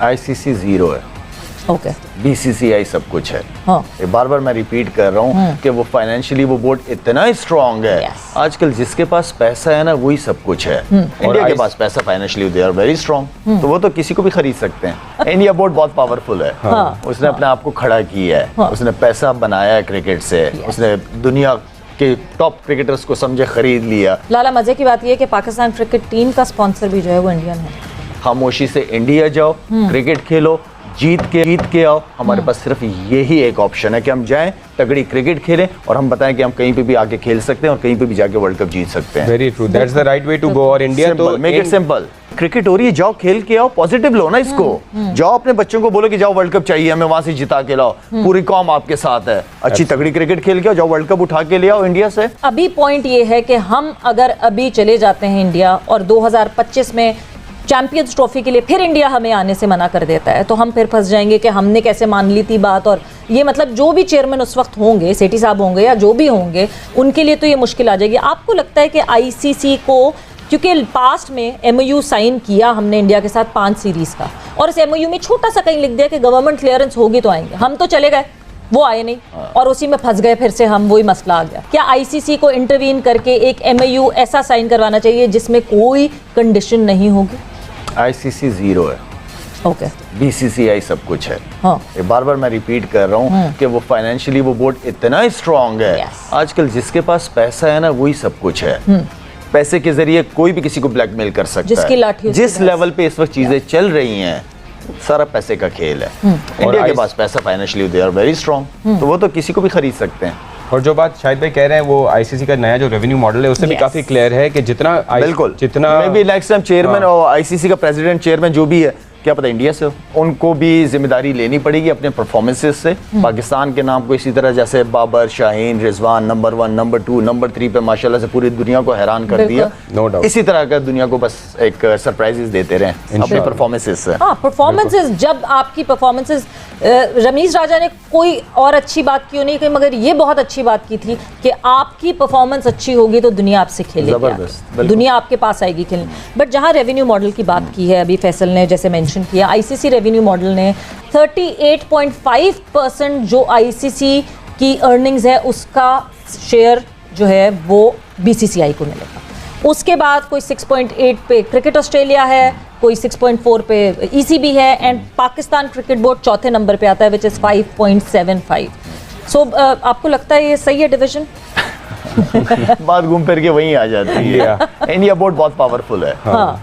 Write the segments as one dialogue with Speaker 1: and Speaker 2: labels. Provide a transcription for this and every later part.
Speaker 1: ICC zero है,
Speaker 2: okay,
Speaker 1: BCCI सब कुछ है।
Speaker 2: हाँ,
Speaker 1: ये बार बार मैं रिपीट कर रहा हूँ कि वो फाइनेंशियली वो बोर्ड इतना स्ट्रांग है।
Speaker 2: Yes.
Speaker 1: आजकल जिसके पास पैसा है ना वही सब कुछ है। इंडिया के पास पैसा financially they are very strong, तो वो तो किसी को भी खरीद सकते हैं। इंडिया बोर्ड बहुत पावरफुल है। उसने अपने आप को खड़ा किया है, उसने पैसा बनाया है क्रिकेट से, उसने दुनिया के टॉप क्रिकेटर्स को समझे खरीद लिया।
Speaker 2: लाला मजे की बात यह है कि पाकिस्तान क्रिकेट टीम का स्पॉन्सर भी जो है वो इंडियन है।
Speaker 1: खामोशी से इंडिया जाओ, क्रिकेट खेलो, जीत के आओ। हमारे पास सिर्फ यही एक ऑप्शन है कि हम जाएं, तगड़ी क्रिकेट खेलें और हम बताएं कि हम कहीं पे भी आके खेल सकते हैं और कहीं पे भी जाके वर्ल्ड कप जीत सकते हैं।
Speaker 3: Very true, that's the right way to go. और इंडिया तो
Speaker 1: मेक इट सिंपल। क्रिकेट हो रही है, जाओ खेल के आओ, पॉजिटिव लो ना इसको। जाओ अपने बच्चों को बोलो कि जाओ वर्ल्ड कप चाहिए हमें, वहां से जिता के लाओ, पूरी कौम आपके साथ है। अच्छी तगड़ी क्रिकेट खेल के आओ, जाओ वर्ल्ड कप उठा के ले आओ इंडिया से।
Speaker 2: अभी पॉइंट ये है कि हम अगर अभी चले जाते हैं इंडिया और 2025 में चैंपियंस ट्रॉफी के लिए फिर इंडिया हमें आने से मना कर देता है, तो हम फिर फंस जाएंगे कि हमने कैसे मान ली थी बात। और ये मतलब जो भी चेयरमैन उस वक्त होंगे, सेठी साहब होंगे या जो भी होंगे, उनके लिए तो ये मुश्किल आ जाएगी। आपको लगता है कि आईसीसी को, क्योंकि पास्ट में एमओयू साइन किया हमने इंडिया के साथ 5 सीरीज का, और इस एमओयू में छोटा सा कहीं लिख दिया कि गवर्नमेंट क्लियरेंस होगी तो आएंगे, हम तो चले गए, वो आए नहीं और उसी में फंस गए, फिर से हम वही मसला आ गया। क्या आईसीसी को इंटरवीन करके एक एमओयू ऐसा साइन करवाना चाहिए जिसमें कोई कंडीशन नहीं होगी?
Speaker 1: आईसीसी जीरो है,
Speaker 2: ओके,
Speaker 1: बीसीसीआई सब कुछ है।
Speaker 2: हाँ,
Speaker 1: ये बार बार मैं रिपीट कर रहा हूँ कि वो फाइनेंशियली वो बोर्ड इतना स्ट्रांग है।
Speaker 2: Yes.
Speaker 1: आजकल जिसके पास पैसा है ना वही सब कुछ है। पैसे के जरिए कोई भी किसी को ब्लैकमेल कर सकता
Speaker 2: जिसकी लाठी
Speaker 1: है।
Speaker 2: उसके
Speaker 1: जिस
Speaker 2: पास।
Speaker 1: लेवल पे इस वक्त चीजें चल रही हैं, सारा पैसे का खेल है। इंडिया के पास पैसा financially they are very strong, तो वो तो किसी को भी खरीद सकते हैं।
Speaker 3: और जो बात शाहिद भाई कह रहे हैं वो आईसीसी का नया जो रेवेन्यू मॉडल है उससे भी
Speaker 2: Yes.
Speaker 3: काफी क्लियर है कि
Speaker 1: बिल्कुल,
Speaker 3: जितना
Speaker 1: may be next time chairman और आईसीसी का प्रेसिडेंट चेयरमैन जो भी है, क्या पता इंडिया से हो, उनको भी जिम्मेदारी लेनी पड़ेगी अपने परफॉर्मेंसेस से। पाकिस्तान के नाम को इसी तरह जैसे Babar, Shaheen, Rizwan number 1, number 2, number 3 पे माशाल्लाह से पूरी दुनिया को हैरान कर दिया।
Speaker 3: No doubt.
Speaker 1: इसी तरह का दुनिया को बस एक सरप्राइजेस देते रहे अपने परफॉर्मेंसेस से।
Speaker 2: हाँ, परफॉर्मेंसेस, जब आपकी परफॉर्मेंसेस, रमीज राजा ने कोई और अच्छी बात क्यों नहीं की, मगर ये बहुत अच्छी बात की थी कि आपकी परफॉर्मेंस अच्छी होगी तो दुनिया आपसे खेलेगी,
Speaker 1: जबरदस्त, बिल्कुल।
Speaker 2: दुनिया आपके पास आएगी खेलने। बट जहाँ रेवेन्यू मॉडल की बात की है अभी फैसल ने, जैसे मेंशन किया, आईसीसी रेवेन्यू मॉडल ने 38.5% जो आईसीसी की अर्निंग्स है उसका शेयर जो है वो बीसीसीआई को मिलेगा। उसके बाद कोई 6.8 पे क्रिकेट ऑस्ट्रेलिया है, कोई 6.4 पे ईसीबी है, एंड पाकिस्तान क्रिकेट बोर्ड चौथे नंबर पे आता है विच इज़ 5.75। सो आपको लगता है ये सही है डिवीजन?
Speaker 1: बात घूम फिर के वहीं आ जाती है। इंडिया बोर्ड बहुत पावरफुल है।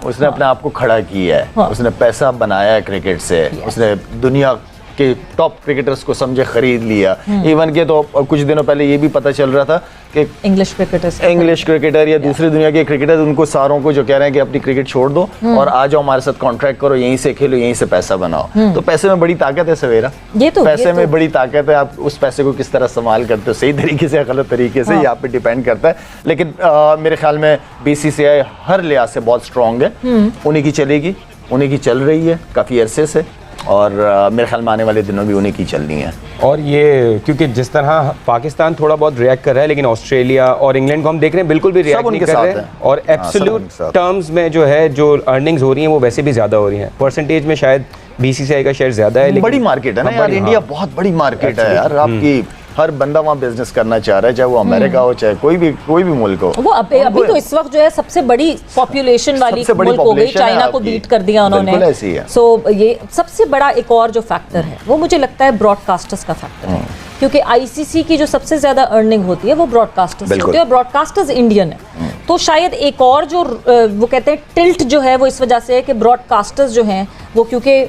Speaker 1: उसने अपने आप को खड़ा किया है, उसने पैसा बनाया है क्रिकेट से, उसने दुनिया के टॉप क्रिकेटर्स को समझे खरीद लिया। इवन के तो कुछ दिनों पहले ये भी पता चल रहा था कि
Speaker 2: इंग्लिश क्रिकेटर
Speaker 1: या दूसरी दुनिया के क्रिकेटर, उनको सारों को जो कह रहे हैं कि अपनी क्रिकेट छोड़ दो और आ जाओ हमारे साथ कॉन्ट्रैक्ट करो, यहीं से खेलो, यहीं से पैसा बनाओ। तो पैसे में बड़ी ताकत है सवेरा, पैसे में बड़ी ताकत है। आप उस पैसे को किस तरह इस्तेमाल करते हो, सही तरीके से या गलत तरीके से, ये आप पे डिपेंड करता है। लेकिन मेरे ख्याल में बीसीसीआई हर लिहाज से बहुत स्ट्रांग है। उन्हीं की चलेगी, उन्हीं की चल रही है काफ़ी अरसे से, और मेरे ख्याल में आने वाले दिनों भी उन्हीं की चलनी है।
Speaker 3: और ये क्योंकि जिस तरह पाकिस्तान थोड़ा बहुत रिएक्ट कर रहा है, लेकिन ऑस्ट्रेलिया और इंग्लैंड को हम देख रहे हैं बिल्कुल भी रिएक्ट नहीं कर रहे हैं। और एब्सोल्यूट टर्म्स में जो है जो अर्निंग्स हो रही हैं वो वैसे भी ज़्यादा हो रही हैं। परसेंटेज में शायद बीसीसीआई का शेयर ज़्यादा है, लेकिन
Speaker 1: बड़ी मार्केट है ना यार, इंडिया बहुत बड़ी मार्केट है यार। आपकी हर बंदा वहाँ बिजनेस करना चाह रहा है, चाहे वो अमेरिका हो, चाहे कोई भी मुल्क हो।
Speaker 2: वो अभी तो इस वक्त जो है सबसे बड़ी पॉपुलेशन वाली मुल्क हो गई, चाइना को बीट कर दिया उन्होंने। सो ये सबसे बड़ा एक और जो फैक्टर है वो मुझे लगता है ब्रॉडकास्टर्स का फैक्टर है, क्योंकि आईसीसी की जो सबसे ज्यादा अर्निंग होती है वो ब्रॉडकास्टर्स से होती है, और ब्रॉडकास्टर्स इंडियन है। तो शायद एक और जो वो कहते हैं टिल्ट जो है वो इस वजह से है कि ब्रॉडकास्टर्स जो हैं वो क्योंकि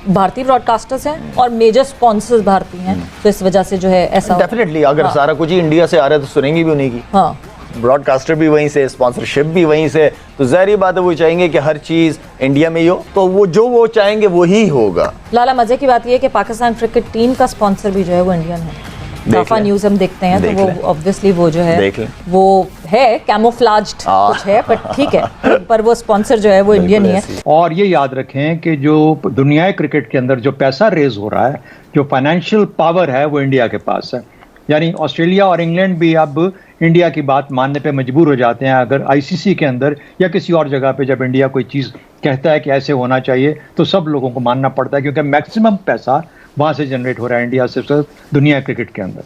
Speaker 2: भारतीय ब्रॉडकास्टर्स हैं और मेजर स्पॉन्सर्स भारतीय हैं, तो इस वजह से जो है ऐसा
Speaker 1: डेफिनेटली अगर सारा कुछ ही इंडिया से आ रहा है तो सुनेंगी भी उन्हीं की।
Speaker 2: हाँ,
Speaker 1: ब्रॉडकास्टर भी वहीं से, स्पॉन्सरशिप भी वहीं से, तो ज़ाहिर बात है वो चाहेंगे कि हर चीज़ इंडिया में ही हो, तो वो जो वो चाहेंगे वही होगा।
Speaker 2: लाला मजे की बात यह है कि पाकिस्तान क्रिकेट टीम का स्पॉन्सर भी जो है वो इंडियन है। काफा न्यूज़ हम देखते हैं तो वो ऑब्वियसली वो जो है वो है कैमोफ्लाज्ड कुछ है, बट ठीक है, पर वो स्पॉन्सर जो है वो इंडियन ही है।
Speaker 4: और ये याद रखें कि जो दुनियाई क्रिकेट के अंदर जो पैसा रेज हो रहा है, जो फाइनेंशियल पावर है, वो इंडिया के पास है। यानी ऑस्ट्रेलिया और इंग्लैंड भी अब इंडिया की बात मानने पे मजबूर हो जाते हैं अगर आईसीसी के अंदर या किसी और जगह पे जब इंडिया कोई चीज़ कहता है कि ऐसे होना चाहिए तो सब लोगों को मानना पड़ता है, क्योंकि मैक्सिमम पैसा वहाँ से जनरेट हो रहा है इंडिया से दुनिया क्रिकेट के अंदर।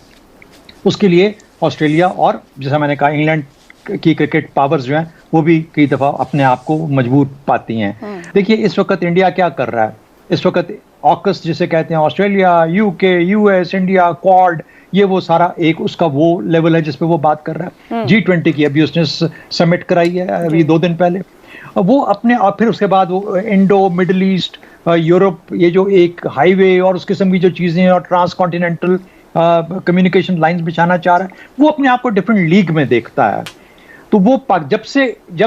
Speaker 4: उसके लिए ऑस्ट्रेलिया और जैसा मैंने कहा इंग्लैंड की क्रिकेट पावर्स जो हैं वो भी कई दफ़ा अपने आप को मजबूत पाती हैं। देखिए इस वक्त इंडिया क्या कर रहा है, इस वक्त ऑकस जिसे कहते हैं, Australia, UK, US, India, quad, ये वो सारा एक उसका वो लेवल है जिसपे वो बात कर रहा है। G20 की अभी उसने समिट कराई है अभी 2 दिन पहले। वो अपने और फिर उसके बाद वो इंडो, मिडल ईस्ट, यूरोप, ये जो एक हाईवे और उस किस्म की जो चीज़ें हैं और ट्रांस कॉन्टिनेंटल कम्युनिकेशन लाइंस बिछाना चाह रहा है, वो अपने आप को डिफरेंट लीग में देखता है। तो वो जब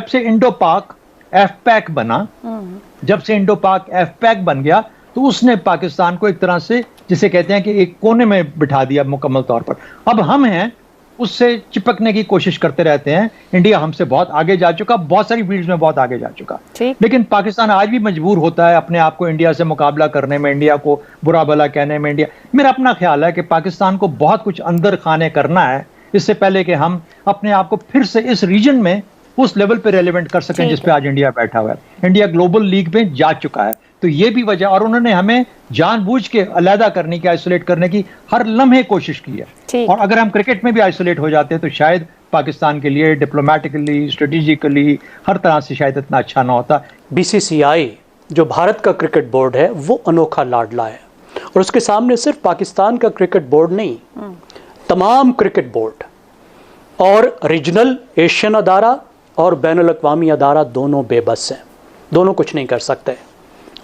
Speaker 4: से इंडो पाक एफपैक बना, जब से इंडो पाक एफपैक बन गया तो उसने पाकिस्तान को एक तरह से जिसे कहते हैं कि एक कोने में बिठा दिया मुकम्मल तौर पर। अब हम हैं उससे चिपकने की कोशिश करते रहते हैं। इंडिया हमसे बहुत आगे जा चुका, बहुत सारी फील्ड्स में बहुत आगे जा चुका, लेकिन पाकिस्तान आज भी मजबूर होता है अपने आप को इंडिया से मुकाबला करने में, इंडिया को बुरा भला कहने में। मेरा अपना ख्याल है कि पाकिस्तान को बहुत कुछ अंदर खाने करना है इससे पहले कि हम अपने आप को फिर से इस रीजन में उस लेवल पे रेलेवेंट कर सकें जिस पे आज इंडिया बैठा हुआ है। इंडिया ग्लोबल लीग में जा चुका है, तो ये भी वजह, और उन्होंने हमें जानबूझ के अलहदा करने की, आइसोलेट करने की हर लम्हे कोशिश की है। और अगर हम क्रिकेट में भी आइसोलेट हो जाते तो शायद पाकिस्तान के लिए डिप्लोमेटिकली, स्ट्रेटेजिकली, हर तरह से शायद इतना अच्छा ना होता।
Speaker 5: BCCI जो भारत का क्रिकेट बोर्ड है वो अनोखा लाडला है, और उसके सामने सिर्फ पाकिस्तान का क्रिकेट बोर्ड नहीं, तमाम क्रिकेट बोर्ड और रीजनल एशियन अदारा और बैनुल-अक़वामी अदारा दोनों बेबस हैं, दोनों कुछ नहीं कर सकते।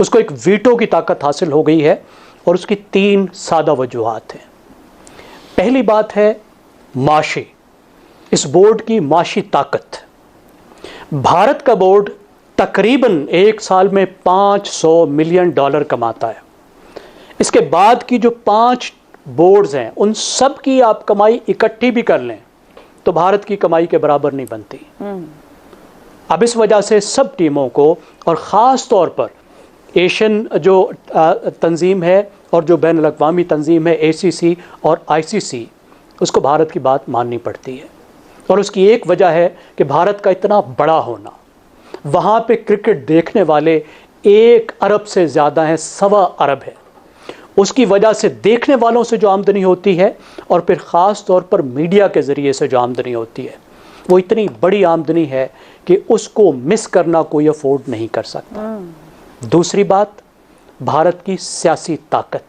Speaker 5: उसको एक वीटो की ताकत हासिल हो गई है, और उसकी 3 सादा वजूहात हैं। पहली बात है माशी, इस बोर्ड की माशी ताकत। भारत का बोर्ड तकरीबन एक साल में $500 मिलियन कमाता है। इसके बाद की जो 5 बोर्ड्स हैं उन सब की आप कमाई इकट्ठी भी कर लें तो भारत की कमाई के बराबर नहीं बनती। अब इस वजह से सब टीमों को, और ख़ास तौर पर एशियन जो तंजीम है और जो बैनुल अक़वामी तंजीम है ACC और ICC, उसको भारत की बात माननी पड़ती है। और उसकी एक वजह है कि भारत का इतना बड़ा होना, वहाँ पे क्रिकेट देखने वाले 1 अरब से ज़्यादा हैं, 1.25 अरब है। उसकी वजह से देखने वालों से जो आमदनी होती है और फिर ख़ास तौर पर मीडिया के ज़रिए से जो आमदनी होती है वो इतनी बड़ी आमदनी है कि उसको मिस करना कोई अफोर्ड नहीं कर सकता। दूसरी बात, भारत की सियासी ताकत,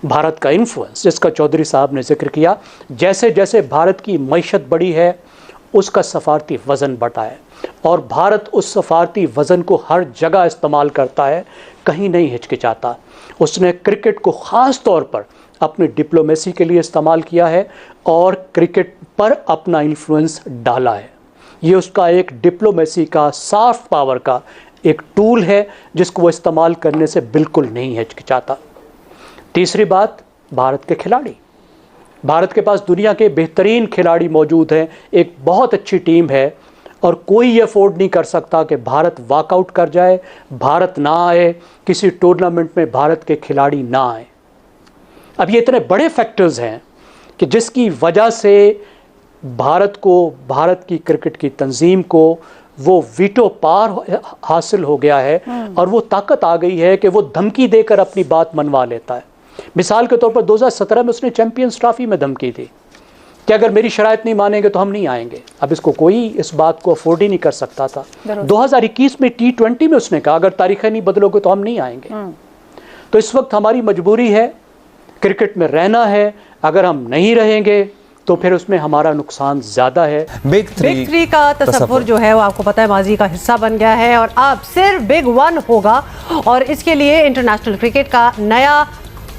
Speaker 5: भारत का इन्फ्लुएंस जिसका चौधरी साहब ने जिक्र किया। जैसे जैसे भारत की मईशत बढ़ी है उसका सफारती वज़न बढ़ा है, और भारत उस सफारती वज़न को हर जगह इस्तेमाल करता है, कहीं नहीं हिचकिचाता। उसने क्रिकेट को ख़ास तौर पर अपनी डिप्लोमेसी के लिए इस्तेमाल किया है और क्रिकेट पर अपना इन्फ्लुएंस डाला है। ये उसका एक डिप्लोमेसी का, सॉफ्ट पावर का एक टूल है जिसको वो इस्तेमाल करने से बिल्कुल नहीं हिचकिचाता। तीसरी बात, भारत के खिलाड़ी, भारत के पास दुनिया के बेहतरीन खिलाड़ी मौजूद हैं, एक बहुत अच्छी टीम है, और कोई ये अफोर्ड नहीं कर सकता कि भारत वॉकआउट कर जाए, भारत ना आए, किसी टूर्नामेंट में भारत के खिलाड़ी ना आए। अब ये इतने बड़े फैक्टर्स हैं कि जिसकी वजह से भारत को, भारत की क्रिकेट की तंजीम को वो वीटो पार हासिल हो गया है, और वो ताकत आ गई है कि वो धमकी देकर अपनी बात मनवा लेता है। मिसाल के तौर पर 2017 में उसने चैंपियंस ट्रॉफी में धमकी दी कि अगर मेरी शराइत नहीं मानेंगे तो हम नहीं आएंगे। अब इसको कोई इस बात को अफोर्ड ही नहीं कर सकता था। 2021 में T20 में उसने कहा अगर तारीखें नहीं बदलोगे तो हम नहीं आएंगे। तो इस वक्त हमारी मजबूरी है, क्रिकेट में रहना है। अगर हम नहीं रहेंगे तो फिर उसमें हमारा नुकसान ज़्यादा है।
Speaker 6: बिग थ्री का तसव्वुर जो है वो आपको पता है माजी का हिस्सा बन गया है, और अब सिर्फ बिग 1 होगा, और इसके लिए इंटरनेशनल क्रिकेट का नया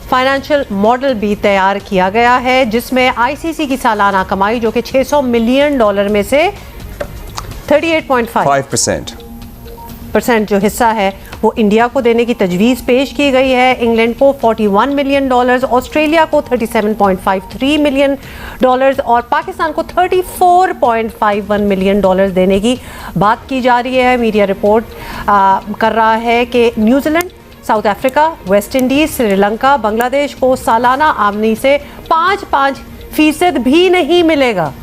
Speaker 6: फाइनेंशियल मॉडल भी तैयार किया गया है, जिसमें ICC की सालाना कमाई जो कि $600 मिलियन में से 38.5% जो हिस्सा है वो इंडिया को देने की तजवीज़ पेश की गई है। इंग्लैंड को $41 मिलियन, ऑस्ट्रेलिया को $37.53 मिलियन और पाकिस्तान को $34.51 मिलियन देने की बात की जा रही है। मीडिया रिपोर्ट कर रहा है कि New Zealand, south Africa, West Indies, Sri Lanka, Bangladesh को सालाना आमदनी से 5% भी नहीं मिलेगा।